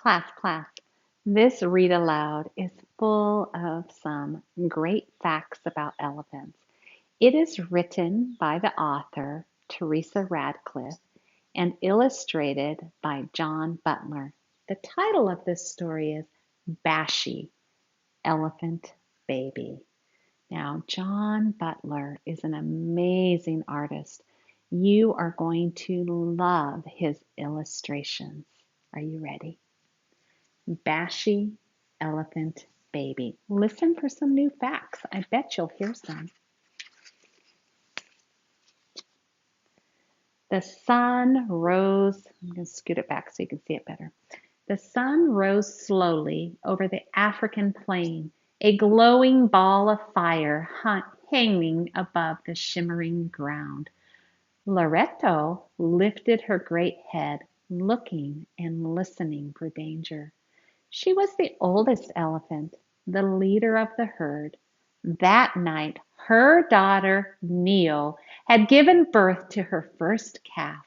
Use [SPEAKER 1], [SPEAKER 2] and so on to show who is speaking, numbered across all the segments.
[SPEAKER 1] Class. This read aloud is full of some great facts about elephants. It is written by the author, Theresa Radcliffe, and illustrated by John Butler. The title of this story is Bashi, Elephant Baby. Now, John Butler is an amazing artist. You are going to love his illustrations. Are you ready? Bashi, Elephant Baby. Listen for some new facts. I bet you'll hear some. The sun rose. I'm going to scoot it back so you can see it better. The sun rose slowly over the African plain, a glowing ball of fire hanging above the shimmering ground. Loretto lifted her great head, looking and listening for danger. She was the oldest elephant, the leader of the herd. That night, her daughter, Neo, had given birth to her first calf.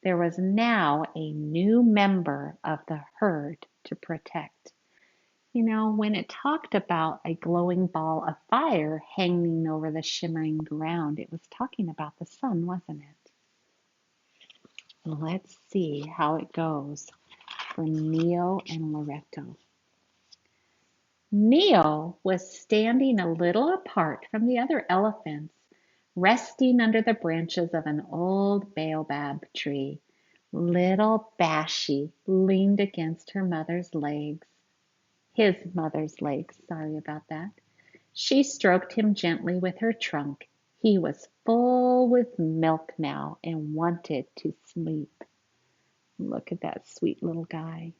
[SPEAKER 1] There was now a new member of the herd to protect. When it talked about a glowing ball of fire hanging over the shimmering ground, it was talking about the sun, wasn't it? Let's see how it goes for Neo and Loretto. Neo was standing a little apart from the other elephants, resting under the branches of an old baobab tree. Little Bashi leaned against her mother's legs. His mother's legs, sorry about that. She stroked him gently with her trunk. He was full with milk now and wanted to sleep. Look at that sweet little guy.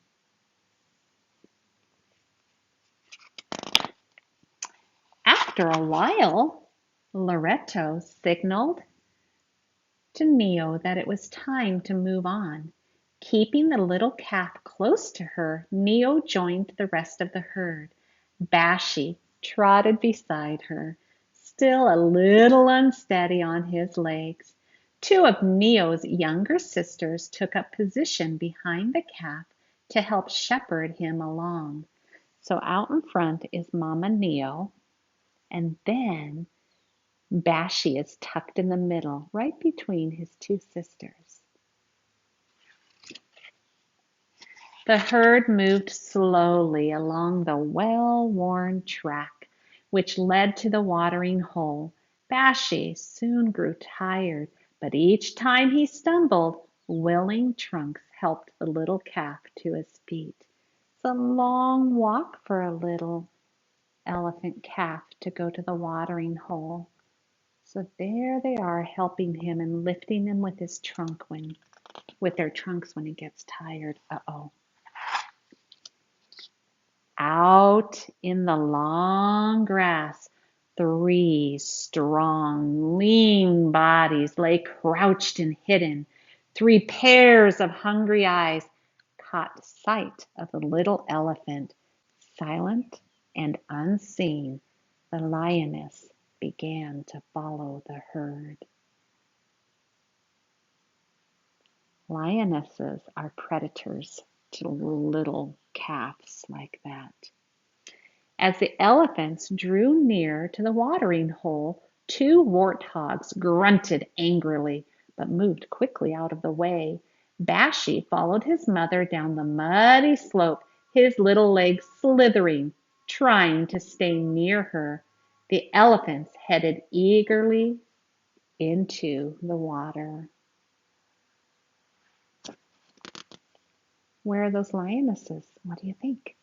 [SPEAKER 1] After a while, Loretto signaled to Neo that it was time to move on. Keeping the little calf close to her, Neo joined the rest of the herd. Bashi trotted beside her, still a little unsteady on his legs. Two of Neo's younger sisters took up position behind the calf to help shepherd him along. So out in front is Mama Neo, and then Bashi is tucked in the middle, right between his two sisters. The herd moved slowly along the well-worn track, which led to the watering hole. Bashi soon grew tired, but each time he stumbled, willing trunks helped the little calf to his feet. It's a long walk for a little elephant calf to go to the watering hole. So there they are, helping him and lifting him with their trunks when he gets tired. Uh-oh. Out in the long grass, three strong, lean bodies lay crouched and hidden. Three pairs of hungry eyes caught sight of the little elephant. Silent and unseen, the lioness began to follow the herd. Lionesses are predators to little calves like that. As the elephants drew near to the watering hole, two warthogs grunted angrily, but moved quickly out of the way. Bashi followed his mother down the muddy slope, his little legs slithering, trying to stay near her. The elephants headed eagerly into the water. Where are those lionesses? What do you think?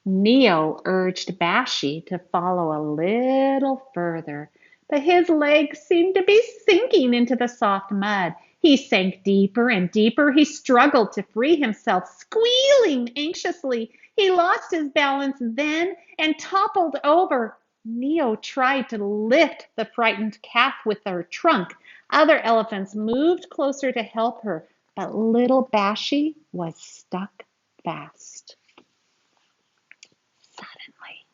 [SPEAKER 1] Neo urged Bashi to follow a little further, but his legs seemed to be sinking into the soft mud. He sank deeper and deeper. He struggled to free himself, squealing anxiously. He lost his balance then and toppled over. Neo tried to lift the frightened calf with her trunk. Other elephants moved closer to help her, but little Bashi was stuck fast. Suddenly,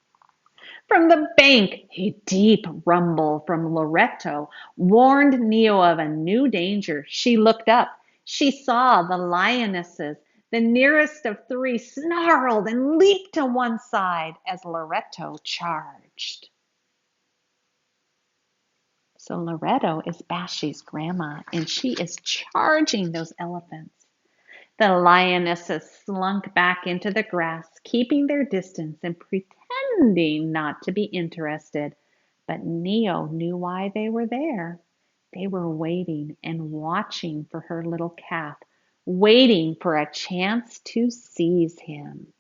[SPEAKER 1] from the bank, a deep rumble from Loretto warned Neo of a new danger. She looked up. She saw the lionesses. The nearest of three snarled and leaped to one side as Loretto charged. So Loretto is Bashi's grandma, and she is charging those elephants. The lionesses slunk back into the grass, keeping their distance and pretending not to be interested. But Neo knew why they were there. They were waiting and watching for her little calf, waiting for a chance to seize him.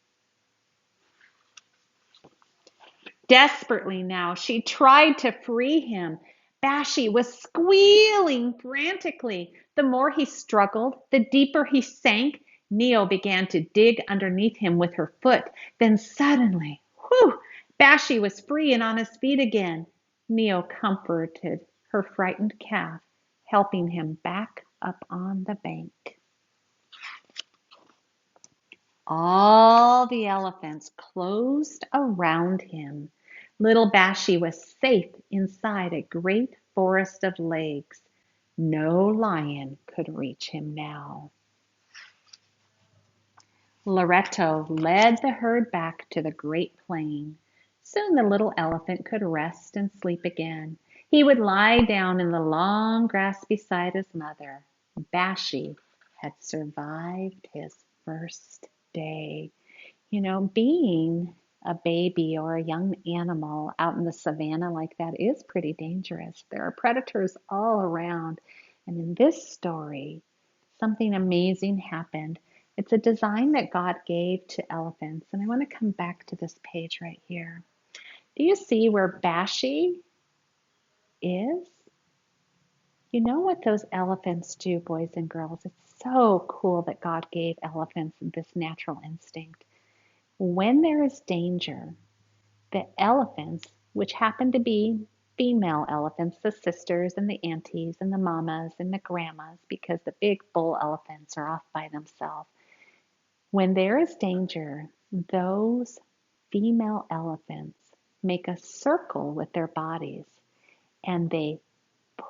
[SPEAKER 1] Desperately now, she tried to free him. Bashi was squealing frantically. The more he struggled, the deeper he sank. Neo began to dig underneath him with her foot. Then suddenly, whew, Bashi was free and on his feet again. Neo comforted her frightened calf, helping him back up on the bank. All the elephants closed around him. Little Bashi was safe inside a great forest of legs. No lion could reach him now. Loretto led the herd back to the great plain. Soon the little elephant could rest and sleep again. He would lie down in the long grass beside his mother. Bashi had survived his first day. You know, being a baby or a young animal out in the savannah like that is pretty dangerous. There are predators all around. And in this story, something amazing happened. It's a design that God gave to elephants. And I want to come back to this page right here. Do you see where Bashi is? You know what those elephants do, boys and girls? It's so cool that God gave elephants this natural instinct. When there is danger, the elephants, which happen to be female elephants, the sisters and the aunties and the mamas and the grandmas, because the big bull elephants are off by themselves. When there is danger, those female elephants make a circle with their bodies and they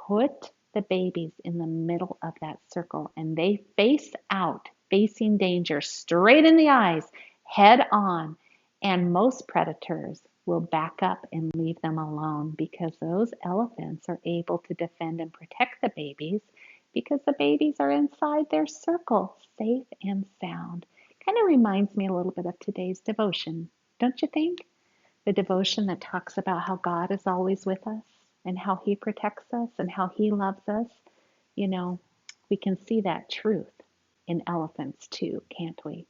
[SPEAKER 1] put the babies in the middle of that circle and they face out, facing danger straight in the eyes, head on. And most predators will back up and leave them alone because those elephants are able to defend and protect the babies because the babies are inside their circle, safe and sound. Kind of reminds me a little bit of today's devotion, don't you think? The devotion that talks about how God is always with us and how He protects us and how He loves us. You know, we can see that truth in elephants too, can't we?